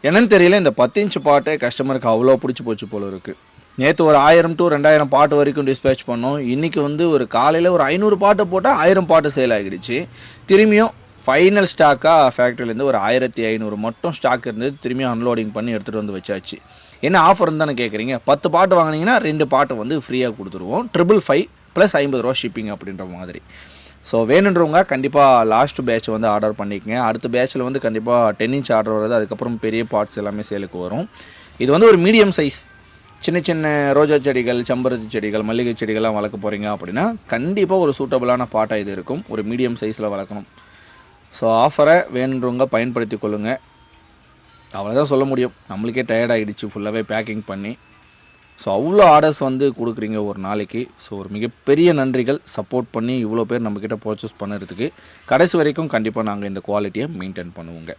என்னன்னு தெரியல, இந்த 10 இன்ச் பாட்டே கஸ்டமருக்கு அவ்வளோ பிடிச்சி போச்சு போல இருக்குது. நேற்று ஒரு 1000 to 2000 பாட்டு வரைக்கும் டிஸ்பேச் பண்ணோம். இன்றைக்கி வந்து ஒரு காலையில் ஒரு 500 பாட்டு போட்டால் 1000 பாட்டு சேல் ஆகிடுச்சு. திரும்பியும் ஃபைனல் ஸ்டாக்காக ஃபேக்ட்ரிலேருந்து ஒரு 1500 மட்டும் ஸ்டாக் இருந்தது. திரும்பியும் அன்லோடிங் பண்ணி எடுத்துகிட்டு வந்து வச்சாச்சு. என்ன ஆஃபர்னு தானே கேட்குறீங்க? 10 பாட்டு வாங்கினீங்கன்னா 2 பாட்டு வந்து ஃப்ரீயாக கொடுத்துருவோம். 555 + 50 ரூபா ஷிப்பிங் அப்படின்ற மாதிரி. ஸோ வேணுன்றவங்க கண்டிப்பாக லாஸ்ட் பேட்ச் வந்து ஆர்டர் பண்ணிக்கங்க. அடுத்த பேட்சில் வந்து கண்டிப்பாக 10 இன்ச் ஆர்டர் வருது. அதுக்கப்புறம் பெரிய பார்ட்ஸ் எல்லாமே சேலுக்கு வரும். இது வந்து ஒரு மீடியம் சைஸ், சின்ன சின்ன ரோஜா செடிகள், செம்பருத்தி செடிகள், மல்லிகை செடிகள்லாம் வளர்க்க போகிறீங்க அப்படின்னா கண்டிப்பாக ஒரு சூட்டபுளான பாட்டாக இது இருக்கும். ஒரு மீடியம் சைஸில் வளர்க்கணும். ஸோ ஆஃபரை வேணுன்றவங்க பயன்படுத்தி கொள்ளுங்கள். அவ்வளோதான் சொல்ல முடியும். நம்மளுக்கே டயர்ட் ஆகிடுச்சு ஃபுல்லாகவே பேக்கிங் பண்ணி. ஸோ அவ்வளோ ஆர்டர்ஸ் வந்து கொடுக்குறீங்க ஒரு நாளைக்கு. ஸோ ஒரு மிகப்பெரிய நன்றிகள். சப்போர்ட் பண்ணி இவ்வளோ பேர் நம்மக்கிட்ட பர்ச்சேஸ் பண்ணுறதுக்கு. கடைசி வரைக்கும் கண்டிப்பாக நாங்கள் இந்த குவாலிட்டியை மெயின்டைன் பண்ணுவோங்க.